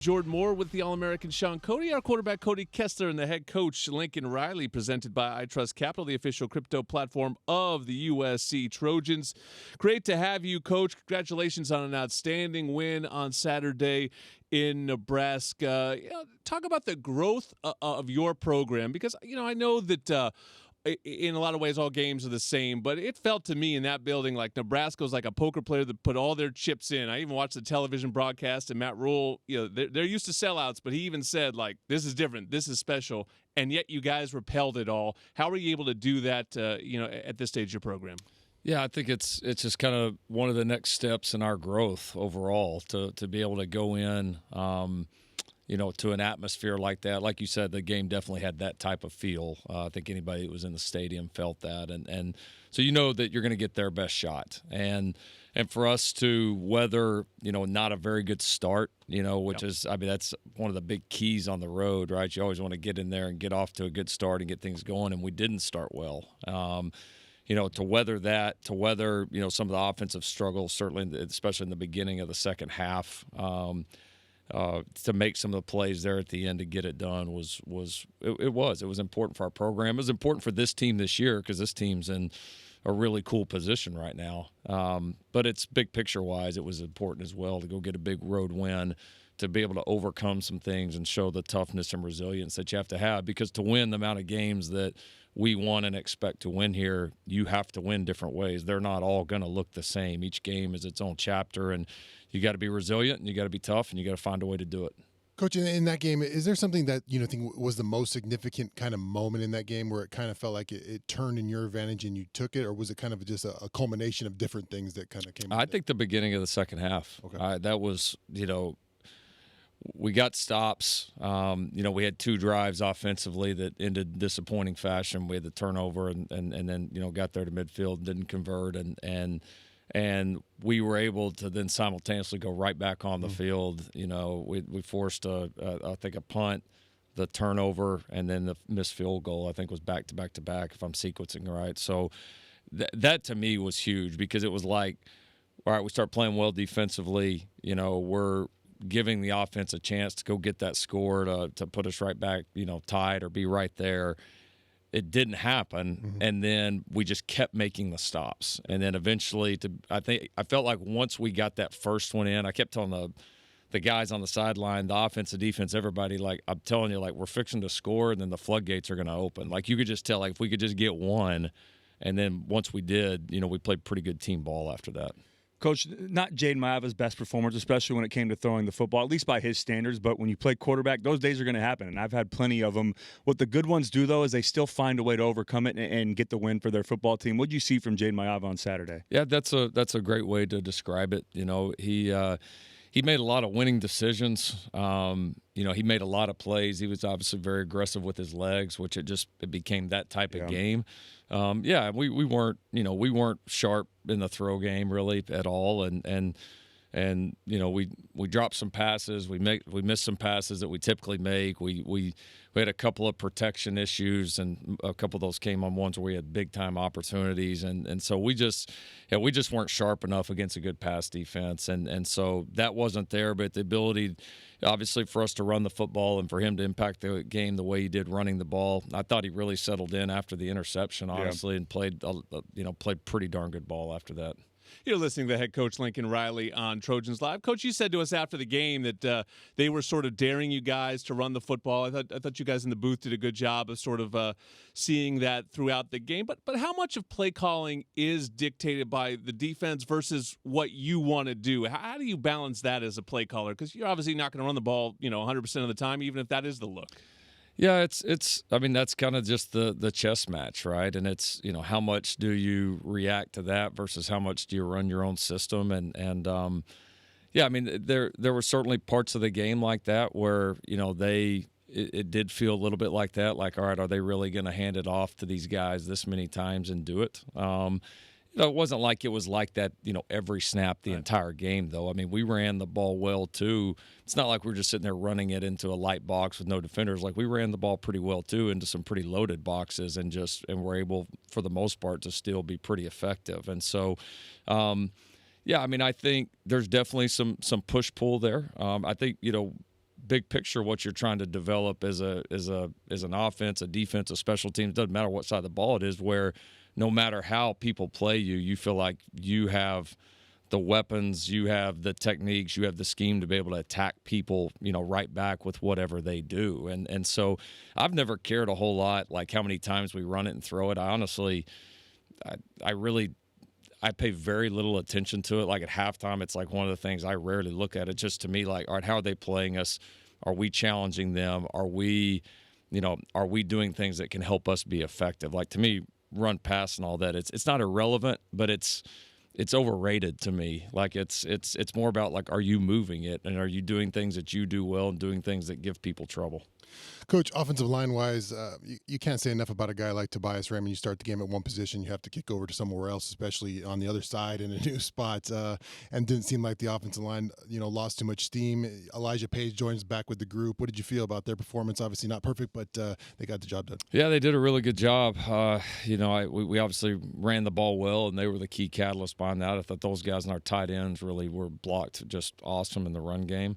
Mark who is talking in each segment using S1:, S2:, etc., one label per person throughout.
S1: Jordan Moore with the All-American Sean Cody, our quarterback Cody Kessler, and the head coach Lincoln Riley, presented by iTrust Capital, the official crypto platform of the USC Trojans. Great to have you, Coach. Congratulations on an outstanding win on Saturday in Nebraska. Talk about the growth of your program, because I know that in a lot of ways all games are the same, but it felt to me in that building like Nebraska was like a poker player that put all their chips in. I even watched the television broadcast, and Matt Rule, they're used to sellouts, but he even said, like, this is different, this is special, and yet you guys repelled it all. How were you able to do that at this stage of your program?
S2: Yeah, I think it's just kind of one of the next steps in our growth overall to be able to go in to an atmosphere like that. Like you said, the game definitely had that type of feel. I think anybody that was in the stadium felt that. And so that you're going to get their best shot. And for us to weather, not a very good start, which is, that's one of the big keys on the road, right? You always want to get in there and get off to a good start and get things going, and we didn't start well. To weather that, some of the offensive struggles, certainly, especially in the beginning of the second half, to make some of the plays there at the end to get it done was important for our program. It was important for this team this year because this team's in a really cool position right now. But it's big picture wise, it was important as well to go get a big road win, to be able to overcome some things and show the toughness and resilience that you have to have, because to win the amount of games that we want and expect to win here, you have to win different ways. They're not all going to look the same. Each game is its own chapter, and you got to be resilient and you got to be tough and you got to find a way to do it.
S3: Coach, in that game, is there something that think was the most significant kind of moment in that game where it kind of felt like it turned in your advantage and you took it, or was it kind of just a culmination of different things that kind of came?
S2: I think the beginning of the second half.
S3: Okay.
S2: That was we got stops. We had two drives offensively that ended disappointing fashion. We had the turnover and then got there to midfield, didn't convert, and we were able to then simultaneously go right back on the field. We forced I think a punt, the turnover, and then the missed field goal. I think was back to back to back, if I'm sequencing right. So that to me was huge, because it was like, all right, we start playing well defensively. We're giving the offense a chance to go get that score to put us right back, tied or be right there. It didn't happen, and then we just kept making the stops. And then eventually, I felt like once we got that first one in, I kept telling the guys on the sideline, the offense, the defense, everybody, like, I'm telling you, like, we're fixing to score, and then the floodgates are going to open. Like, you could just tell, like, if we could just get one, and then once we did, we played pretty good team ball after that.
S4: Coach, not Jaden Maiava's best performance, especially when it came to throwing the football, at least by his standards, but when you play quarterback, those days are going to happen, and I've had plenty of them. What the good ones do, though, is they still find a way to overcome it and get the win for their football team. What did you see from Jaden Maiava on Saturday?
S2: Yeah, that's a great way to describe it. He made a lot of winning decisions. He made a lot of plays. He was obviously very aggressive with his legs, which it became that type of game. We weren't sharp in the throw game really at all, and we dropped some passes. We missed some passes that we typically make. We had a couple of protection issues, and a couple of those came on ones where we had big time opportunities, and so we just weren't sharp enough against a good pass defense, and so that wasn't there. But the ability, obviously, for us to run the football and for him to impact the game the way he did running the ball, I thought he really settled in after the interception, honestly, and played pretty darn good ball after that.
S1: You're listening to head coach Lincoln Riley on Trojans Live. Coach, you said to us after the game that they were sort of daring you guys to run the football. I thought you guys in the booth did a good job of sort of seeing that throughout the game. But how much of play calling is dictated by the defense versus what you want to do? How do you balance that as a play caller? Because you're obviously not going to run the ball 100% of the time, even if that is the look.
S2: Yeah, it's. I mean, that's kind of just the chess match, right? And it's how much do you react to that versus how much do you run your own system? And I mean, there were certainly parts of the game like that where it did feel a little bit like that. Like, all right, are they really going to hand it off to these guys this many times and do it? It wasn't like it was like that, every snap the entire game, though. I mean, we ran the ball well, too. It's not like we're just sitting there running it into a light box with no defenders. Like, we ran the ball pretty well, too, into some pretty loaded boxes and we're able, for the most part, to still be pretty effective. And so, I mean, I think there's definitely some push-pull there. I think, big picture what you're trying to develop as an offense, a defense, a special teams. Doesn't matter what side of the ball it is. Where no matter how people play you, you feel like you have the weapons, you have the techniques, you have the scheme to be able to attack people, right back with whatever they do. And so I've never cared a whole lot like how many times we run it and throw it. I honestly, I pay very little attention to it. Like at halftime, it's like one of the things I rarely look at. It just to me like, all right, how are they playing us? Are we challenging them? Are we doing things that can help us be effective? Like to me, run, pass, and all that. It's not irrelevant, but it's overrated to me. Like it's more about like, are you moving it, and are you doing things that you do well and doing things that give people trouble?
S3: Coach, offensive line-wise, you can't say enough about a guy like Tobias Raymond. You start the game at one position, you have to kick over to somewhere else, especially on the other side in a new spot. And didn't seem like the offensive line, lost too much steam. Elijah Page joins back with the group. What did you feel about their performance? Obviously not perfect, but they got the job done.
S2: Yeah, they did a really good job. We obviously ran the ball well, and they were the key catalyst behind that. I thought those guys and our tight ends really were blocked just awesome in the run game.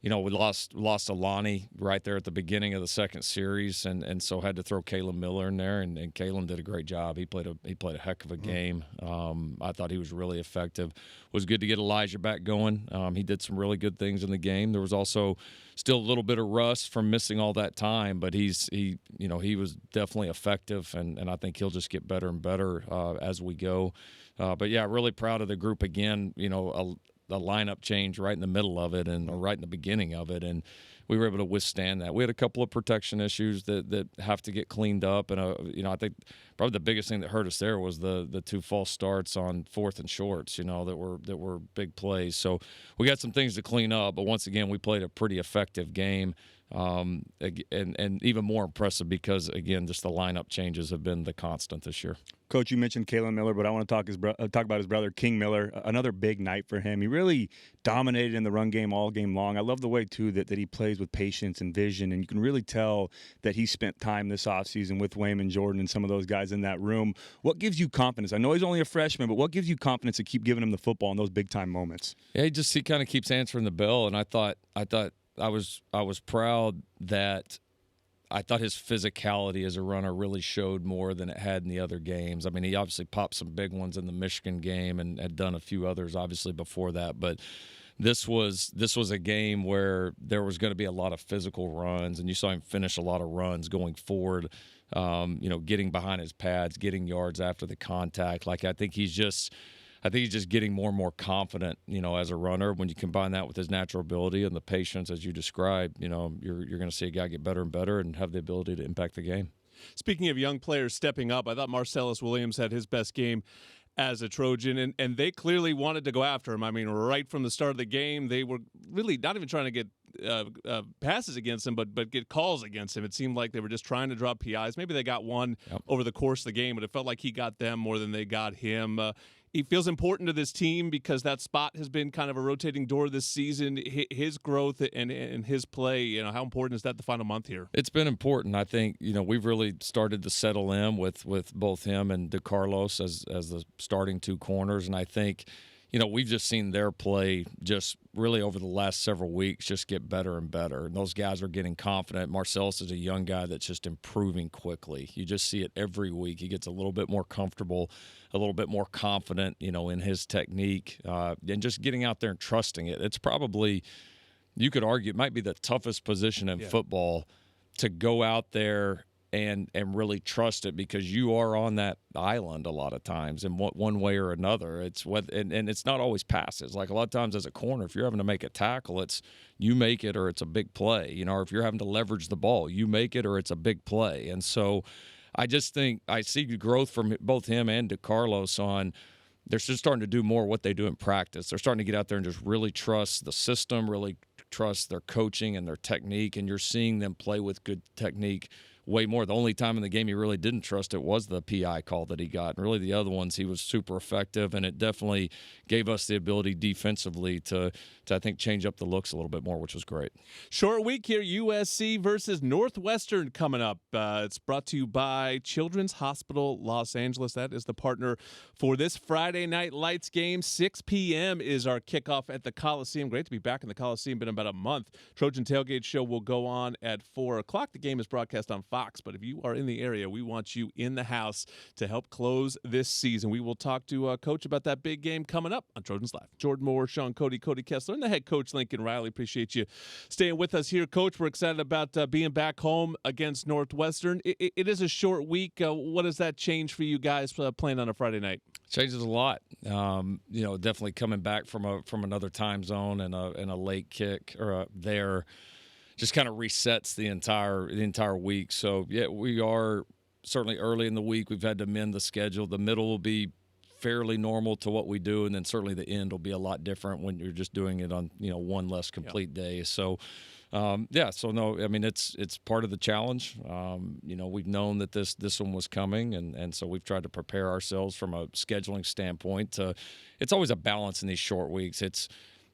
S2: We lost Alani right there at the beginning of the second series, and so had to throw Kalen Miller in there, and Kalen did a great job. He played a heck of a game. I thought he was really effective. It was good to get Elijah back going. He did some really good things in the game. There was also still a little bit of rust from missing all that time, but he was definitely effective, and I think he'll just get better and better as we go. But yeah, really proud of the group again. A lineup change right in the middle of it or right in the beginning of it, and we were able to withstand that. We had a couple of protection issues that have to get cleaned up, and I think probably the biggest thing that hurt us there was the two false starts on 4th and shorts, that were big plays. So we got some things to clean up, but once again we played a pretty effective game. And even more impressive because, again, just the lineup changes have been the constant this year.
S4: Coach, you mentioned Kalen Miller, but I want to talk about his brother, King Miller. Another big night for him. He really dominated in the run game all game long. I love the way, too, that he plays with patience and vision, and you can really tell that he spent time this offseason with Wayman Jordan and some of those guys in that room. What gives you confidence? I know he's only a freshman, but what gives you confidence to keep giving him the football in those big-time moments?
S2: Yeah, he kind of keeps answering the bell, and I thought I was proud that I thought his physicality as a runner really showed more than it had in the other games. I mean, he obviously popped some big ones in the Michigan game and had done a few others obviously before that, but this was a game where there was going to be a lot of physical runs, and you saw him finish a lot of runs going forward, getting behind his pads, getting yards after the contact. Like I think he's just getting more and more confident, as a runner. When you combine that with his natural ability and the patience, as you described, you're going to see a guy get better and better and have the ability to impact the game.
S1: Speaking of young players stepping up, I thought Marcellus Williams had his best game as a Trojan, and they clearly wanted to go after him. I mean, right from the start of the game, they were really not even trying to get passes against him, but get calls against him. It seemed like they were just trying to drop PIs. Maybe they got one over the course of the game, but it felt like he got them more than they got him. He feels important to this team because that spot has been kind of a rotating door this season. His growth and his play, how important is that the final month here?
S2: It's been important. I think, we've really started to settle in with both him and DeCarlos as the starting two corners. And I think, we've just seen their play just really over the last several weeks just get better and better. And those guys are getting confident. Marcellus is a young guy that's just improving quickly. You just see it every week. He gets a little bit more comfortable, a little bit more confident, in his technique, and just getting out there and trusting it. It's probably, you could argue, it might be the toughest position in football to go out there and really trust it, because you are on that island a lot of times in one way or another. It's and it's not always passes. Like a lot of times as a corner, if you're having to make a tackle, it's you make it or it's a big play. Or if you're having to leverage the ball, you make it or it's a big play. And so I just think I see growth from both him and DeCarlos on. They're just starting to do more what they do in practice. They're starting to get out there and just really trust the system, really trust their coaching and their technique, and you're seeing them play with good technique way more. The only time in the game he really didn't trust it was the PI call that he got. And really the other ones he was super effective, and it definitely gave us the ability defensively to I think change up the looks a little bit more, which was great.
S1: Short week here, USC versus Northwestern coming up. It's brought to you by Children's Hospital Los Angeles. That is the partner for this Friday Night Lights game. 6 p.m. is our kickoff at the Coliseum. Great to be back in the Coliseum. Been about a month. Trojan Tailgate Show will go on at 4 o'clock. The game is broadcast on Fox, but if you are in the area, we want you in the house to help close this season. We will talk to Coach about that big game coming up on Trojans Live. Jordan Moore, Sean Cody, Cody Kessler, and the head coach, Lincoln Riley. Appreciate you staying with us here, Coach. We're excited about being back home against Northwestern. It is a short week. What does that change for you guys playing on a Friday night?
S2: Changes a lot. Definitely coming back from another time zone and a late kick or there just kind of resets the entire week. So yeah, we are certainly early in the week. We've had to amend the schedule. The middle will be fairly normal to what we do, and then certainly the end will be a lot different when you're just doing it on one less complete day. So it's part of the challenge. We've known that this one was coming, and so we've tried to prepare ourselves from a scheduling standpoint. It's always a balance in these short weeks. It's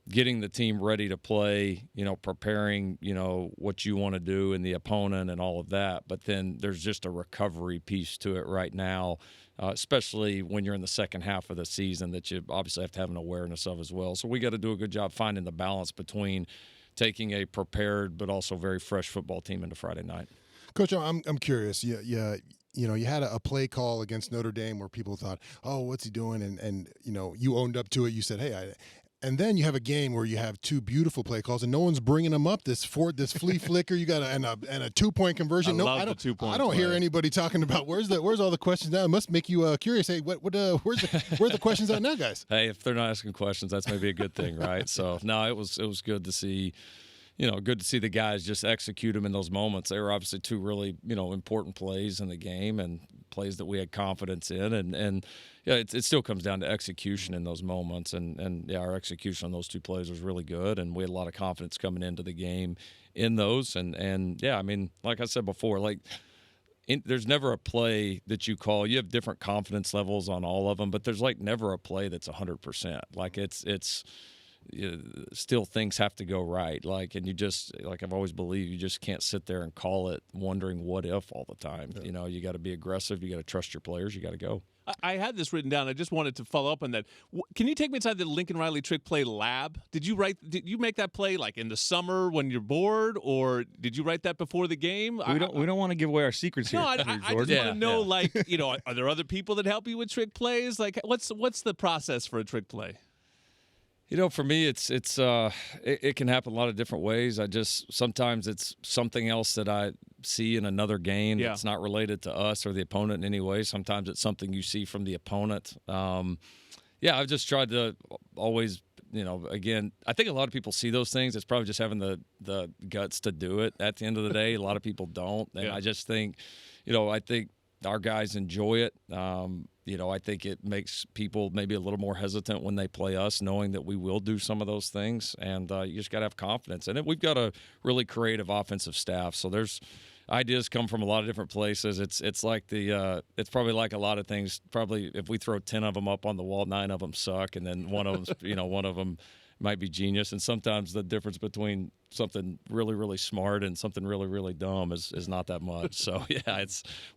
S2: getting the team ready to play, preparing, what you want to do and the opponent and all of that. But then there's just a recovery piece to it right now, especially when you're in the second half of the season that you obviously have to have an awareness of as well. So we got to do a good job finding the balance between taking a prepared but also very fresh football team into Friday night.
S3: Coach, I'm curious. You had a play call against Notre Dame where people thought, oh, what's he doing? And you owned up to it. You said, hey, and then you have a game where you have two beautiful play calls and no one's bringing them up. This flea flicker, you got and a 2-point conversion.
S1: I
S3: don't hear anybody talking about where's all the questions now. It must make you curious. Hey, where's the questions at now, guys?
S2: Hey, if they're not asking questions, that's maybe a good thing, right? So no, it was good to see. Good to see the guys just execute them in those moments. They were obviously two really, important plays in the game and plays that we had confidence in. And it still comes down to execution in those moments. And our execution on those two plays was really good. And we had a lot of confidence coming into the game in those. And like I said before, there's never a play that you call. You have different confidence levels on all of them, but there's never a play that's 100%. It's still things have to go right. And you just, I've always believed, you just can't sit there and call it wondering what if all the time. Yeah. You got to be aggressive. You got to trust your players. You got to go.
S1: I had this written down. I just wanted to follow up on that. Can you take me inside the Lincoln Riley trick play lab? Did you make that play in the summer when you're bored, or did you write that before the game?
S4: We don't want to give away our secrets here.
S1: No, I just want to know, are there other people that help you with trick plays? What's the process for a trick play?
S2: For me, it can happen a lot of different ways. Sometimes it's something else that I see in another game that's not related to us or the opponent in any way. Sometimes it's something you see from the opponent. I've just tried to always, again, I think a lot of people see those things. It's probably just having the guts to do it at the end of the day. A lot of people don't. And I just think, I think our guys enjoy it. I think it makes people maybe a little more hesitant when they play us, knowing that we will do some of those things. And you just got to have confidence. And we've got a really creative offensive staff. So there's ideas come from a lot of different places. It's it's probably like a lot of things. Probably if we throw 10 of them up on the wall, 9 of them suck. And then one of them might be genius. And sometimes the difference between something really, really smart and something really, really dumb is not that much. So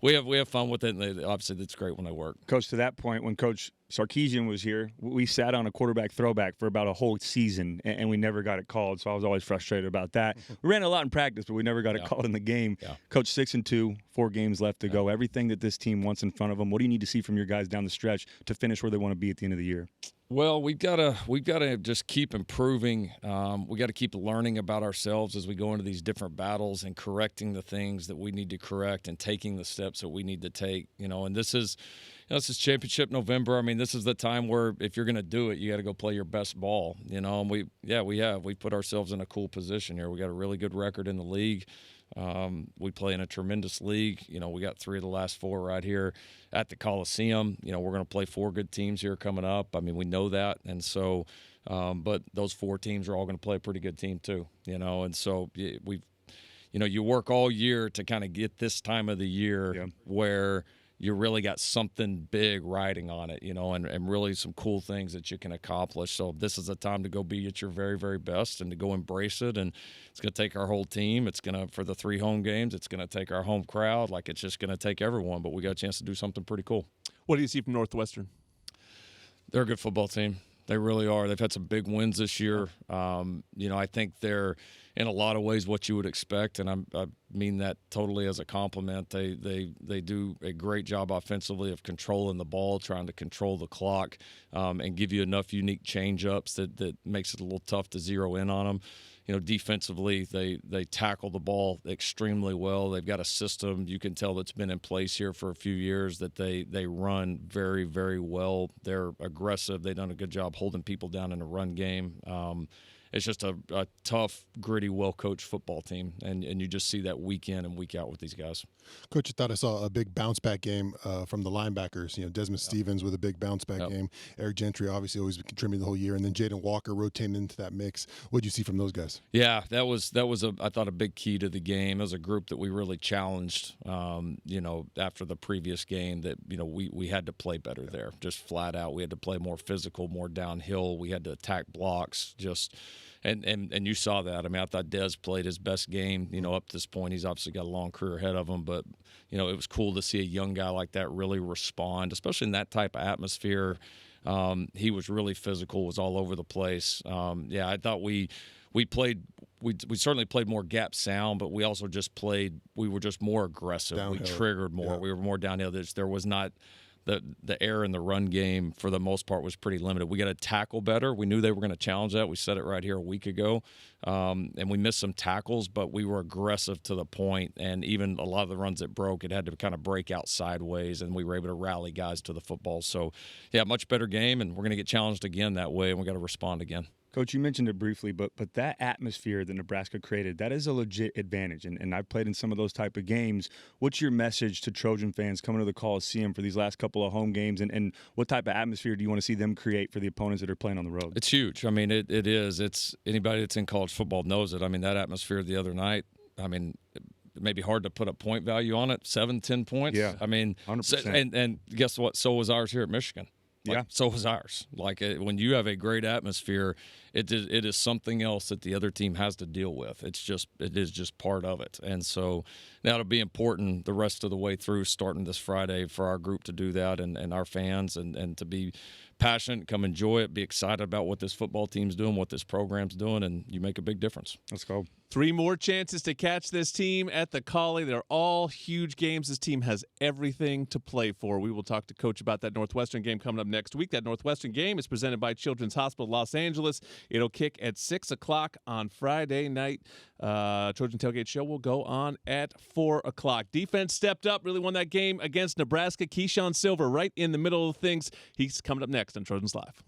S2: we have fun with it, and obviously it's great when they work.
S4: Coach, to that point, when Coach Sarkisian was here, we sat on a quarterback throwback for about a whole season, and we never got it called. So I was always frustrated about that. We ran a lot in practice, but we never got it called in the game. Yeah. Coach, 6-2, 4 games left to go. Everything that this team wants in front of them. What do you need to see from your guys down the stretch to finish where they want to be at the end of the year?
S2: Well, we've got to just keep improving. We got to keep learning about ourselves as we go into these different battles and correcting the things that we need to correct and taking the steps that we need to take. And this is this is championship November. This is the time where if you're going to do it, you got to go play your best ball. And we put ourselves in a cool position here. We got a really good record in the league. We play in a tremendous league. We got 3 of the last 4 right here at the Coliseum. We're going to play 4 good teams here coming up. We know that. And so, but those 4 teams are all going to play a pretty good team too, and so you work all year to kind of get this time of the year where you really got something big riding on it, and really some cool things that you can accomplish. So this is a time to go be at your very, very best and to go embrace it. And it's going to take our whole team. It's going to, for the 3 home games, it's going to take our home crowd. Like, it's just going to take everyone. But we got a chance to do something pretty cool.
S1: What do you see from Northwestern?
S2: They're a good football team. They really are. They've had some big wins this year. I think they're in a lot of ways what you would expect, and I mean that totally as a compliment. They do a great job offensively of controlling the ball, trying to control the clock, and give you enough unique change-ups that makes it a little tough to zero in on them. Defensively, they tackle the ball extremely well. They've got a system you can tell that's been in place here for a few years that they run very, very well. They're aggressive. They've done a good job holding people down in the run game. It's just a tough, gritty, well-coached football team, and you just see that week in and week out with these guys.
S3: Coach, I thought I saw a big bounce-back game from the linebackers. Desmond Stevens with a big bounce-back game. Eric Gentry obviously always been contributing the whole year, and then Jaden Walker rotating into that mix. What did you see from those guys?
S2: Yeah, that was I thought a big key to the game. It was a group that we really challenged. After the previous game, that we had to play better there, just flat out. We had to play more physical, more downhill. We had to attack blocks, And you saw that. I mean, I thought Dez played his best game, up to this point. He's obviously got a long career ahead of him, but, it was cool to see a young guy like that really respond, especially in that type of atmosphere. He was really physical, was all over the place. I thought we certainly played more gap sound, but we also we were just more aggressive. Downhill. We triggered more. Yeah. We were more downhill. There was not the air in the run game for the most part was pretty limited. We got to tackle better. We knew they were going to challenge that. We said it right here a week ago, and we missed some tackles, but we were aggressive to the point. And even a lot of the runs that broke, it had to kind of break out sideways, and we were able to rally guys to the football. So, much better game, and we're going to get challenged again that way, and we got to respond again.
S4: Coach, you mentioned it briefly, but that atmosphere that Nebraska created, that is a legit advantage. And I've played in some of those type of games. What's your message to Trojan fans coming to the Coliseum for these last couple of home games? And what type of atmosphere do you want to see them create for the opponents that are playing on the road?
S2: It's huge. I mean, it is. It's anybody that's in college football knows it. I mean, that atmosphere the other night, it may be hard to put a point value on it, 7-10 points.
S4: Yeah,
S2: I mean,
S4: 100%.
S2: And guess what? So was ours here at Michigan. So was ours. When you have a great atmosphere, it is something else that the other team has to deal with. It is just part of it. And so that'll be important the rest of the way through, starting this Friday, for our group to do that and our fans and to be passionate, come enjoy it, be excited about what this football team's doing, what this program's doing, and you make a big difference.
S4: Let's go.
S1: 3 more chances to catch this team at the Collie. They're all huge games. This team has everything to play for. We will talk to Coach about that Northwestern game coming up next week. That Northwestern game is presented by Children's Hospital Los Angeles. It'll kick at 6 o'clock on Friday night. Trojan Tailgate Show will go on at 4 o'clock. Defense stepped up, really won that game against Nebraska. Keyshawn Silver right in the middle of things. He's coming up next on Trojans Live.